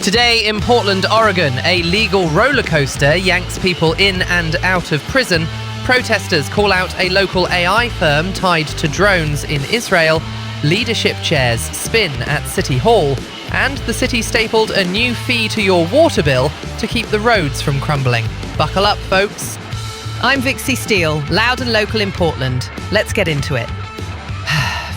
Today in Portland, Oregon, a legal roller coaster yanks people in and out of prison. Protesters call out a local AI firm tied to drones in Israel. Leadership chairs spin at City Hall. And the city stapled a new fee to your water bill to keep the roads from crumbling. Buckle up, folks. I'm Vixie Steele, loud and local in Portland. Let's get into it.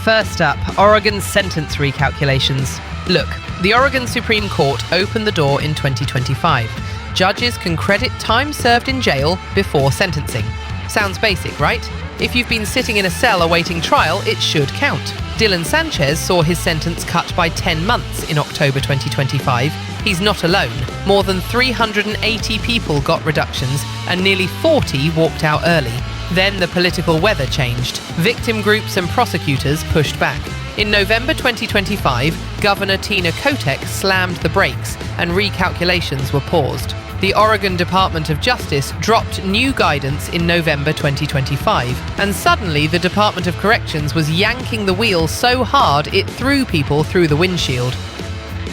First up, Oregon's sentence recalculations. Look, the Oregon Supreme Court opened the door in 2025. Judges can credit time served in jail before sentencing. Sounds basic, right? If you've been sitting in a cell awaiting trial, it should count. Dylan Sanchez saw his sentence cut by 10 months in October 2025. He's not alone. More than 380 people got reductions and nearly 40 walked out early. Then the political weather changed. Victim groups and prosecutors pushed back. In November 2025, Governor Tina Kotek slammed the brakes and recalculations were paused. The Oregon Department of Justice dropped new guidance in November 2025, and suddenly the Department of Corrections was yanking the wheel so hard it threw people through the windshield.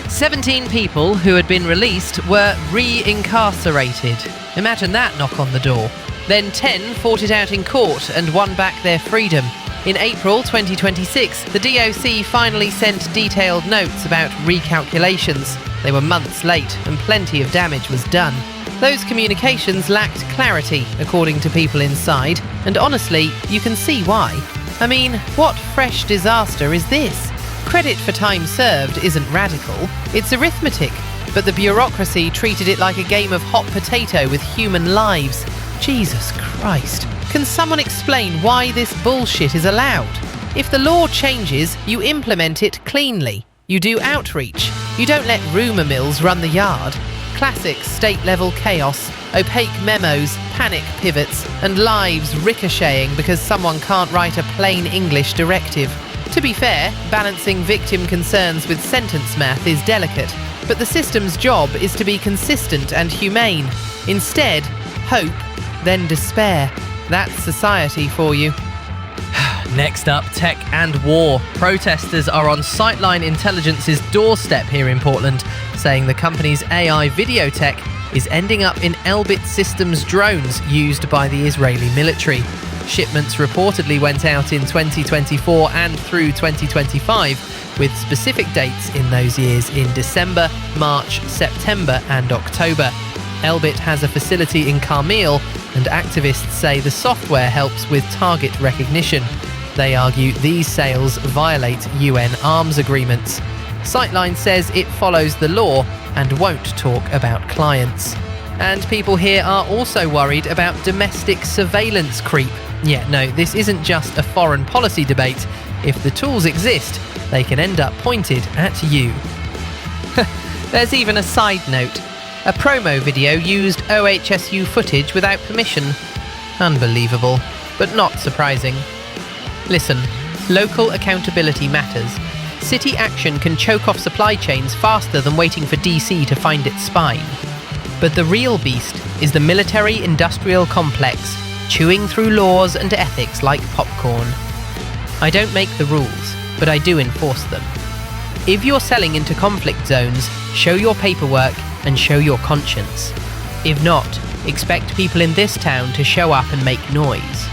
17 people who had been released were re-incarcerated. Imagine that knock on the door. Then 10 fought it out in court and won back their freedom. In April 2026, the DOC finally sent detailed notes about recalculations. They were months late and plenty of damage was done. Those communications lacked clarity, according to people inside, and honestly, you can see why. I mean, what fresh disaster is this? Credit for time served isn't radical, it's arithmetic, but the bureaucracy treated it like a game of hot potato with human lives. Jesus Christ. Can someone explain why this bullshit is allowed? If the law changes, you implement it cleanly. You do outreach. You don't let rumour mills run the yard. Classic state-level chaos, opaque memos, panic pivots, and lives ricocheting because someone can't write a plain English directive. To be fair, balancing victim concerns with sentence math is delicate, but the system's job is to be consistent and humane. Instead, hope, then despair. That's society for you. Next up, tech and war. Protesters are on Sightline Intelligence's doorstep here in Portland, saying the company's AI video tech is ending up in Elbit Systems drones used by the Israeli military. Shipments reportedly went out in 2024 and through 2025, with specific dates in those years in December, March, September and October. Elbit has a facility in Carmel, and activists say the software helps with target recognition. They argue these sales violate UN arms agreements. Sightline says it follows the law and won't talk about clients. And people here are also worried about domestic surveillance creep. Yeah, no, this isn't just a foreign policy debate. If the tools exist, they can end up pointed at you. There's even a side note. A promo video used OHSU footage without permission. Unbelievable, but not surprising. Listen, local accountability matters. City action can choke off supply chains faster than waiting for DC to find its spine. But the real beast is the military-industrial complex, chewing through laws and ethics like popcorn. I don't make the rules, but I do enforce them. If you're selling into conflict zones, show your paperwork and show your conscience. If not, expect people in this town to show up and make noise.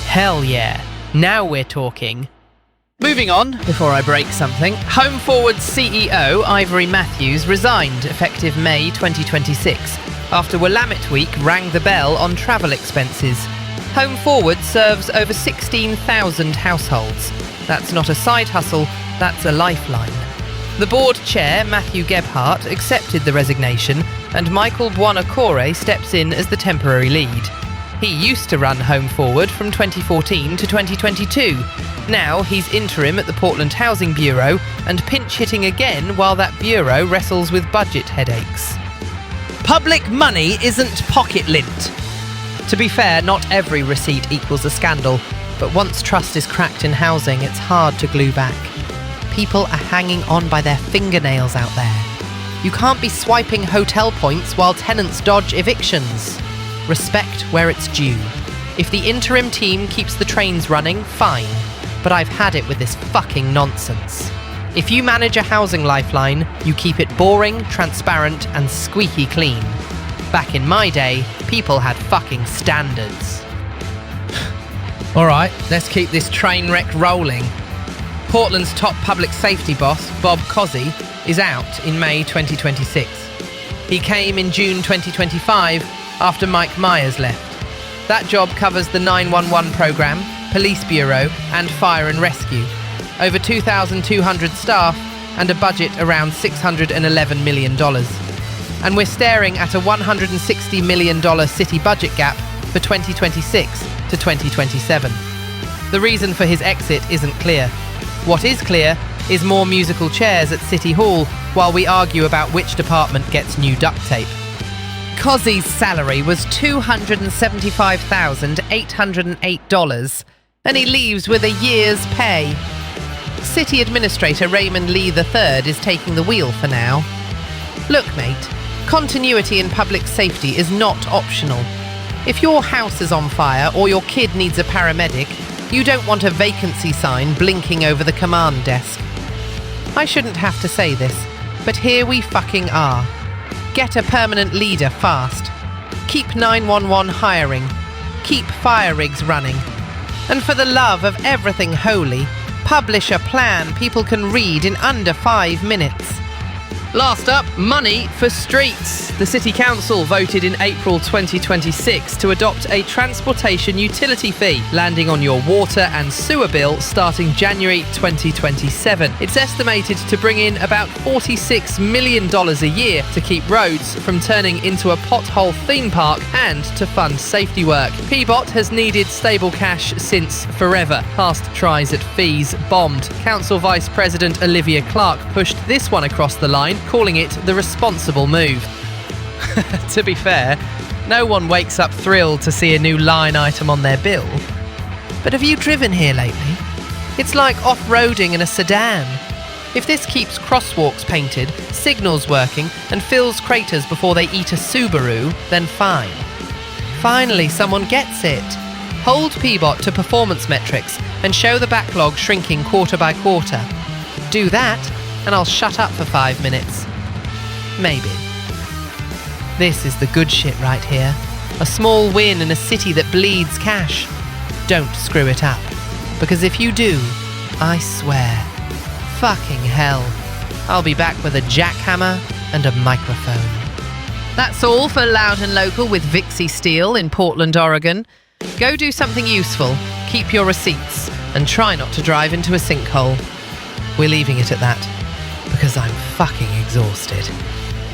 Hell yeah, now we're talking. Moving on, before I break something, Home Forward's CEO, Ivory Matthews, resigned effective May 2026, after Willamette Week rang the bell on travel expenses. Home Forward serves over 16,000 households. That's not a side hustle, that's a lifeline. The board chair, Matthew Gebhardt, accepted the resignation, and Michael Buonacore steps in as the temporary lead. He used to run Home Forward from 2014 to 2022. Now he's interim at the Portland Housing Bureau and pinch-hitting again while that bureau wrestles with budget headaches. Public money isn't pocket lint. To be fair, not every receipt equals a scandal, but once trust is cracked in housing, it's hard to glue back. People are hanging on by their fingernails out there. You can't be swiping hotel points while tenants dodge evictions. Respect where it's due. If the interim team keeps the trains running, fine. But I've had it with this fucking nonsense. If you manage a housing lifeline, you keep it boring, transparent, and squeaky clean. Back in my day, people had fucking standards. All right, let's keep this train wreck rolling. Portland's top public safety boss, Bob Cousy, is out in May 2026. He came in June 2025 after Mike Myers left. That job covers the 911 program, police bureau, and fire and rescue. Over 2,200 staff and a budget around $611 million. And we're staring at a $160 million city budget gap for 2026 to 2027. The reason for his exit isn't clear. What is clear is more musical chairs at City Hall while we argue about which department gets new duct tape. Cozy's salary was $275,808, and he leaves with a year's pay. City Administrator Raymond Lee III is taking the wheel for now. Look, mate, continuity in public safety is not optional. If your house is on fire or your kid needs a paramedic, you don't want a vacancy sign blinking over the command desk. I shouldn't have to say this, but here we fucking are. Get a permanent leader fast. Keep 911 hiring. Keep fire rigs running. And for the love of everything holy, publish a plan people can read in under 5 minutes. Last up, money for streets. The City Council voted in April 2026 to adopt a transportation utility fee, landing on your water and sewer bill starting January 2027. It's estimated to bring in about $46 million a year to keep roads from turning into a pothole theme park and to fund safety work. PBOT has needed stable cash since forever. Past tries at fees bombed. Council Vice President Olivia Clark pushed this one across the line, calling it the responsible move. To be fair, no one wakes up thrilled to see a new line item on their bill. But have you driven here lately? It's like off-roading in a sedan. If this keeps crosswalks painted, signals working, and fills craters before they eat a Subaru, then fine. Finally, someone gets it. Hold PBOT to performance metrics and show the backlog shrinking quarter by quarter. Do that, and I'll shut up for 5 minutes. Maybe. This is the good shit right here. A small win in a city that bleeds cash. Don't screw it up. Because if you do, I swear, fucking hell, I'll be back with a jackhammer and a microphone. That's all for Loud and Local with Vixie Steele in Portland, Oregon. Go do something useful, keep your receipts, and try not to drive into a sinkhole. We're leaving it at that. Because I'm fucking exhausted.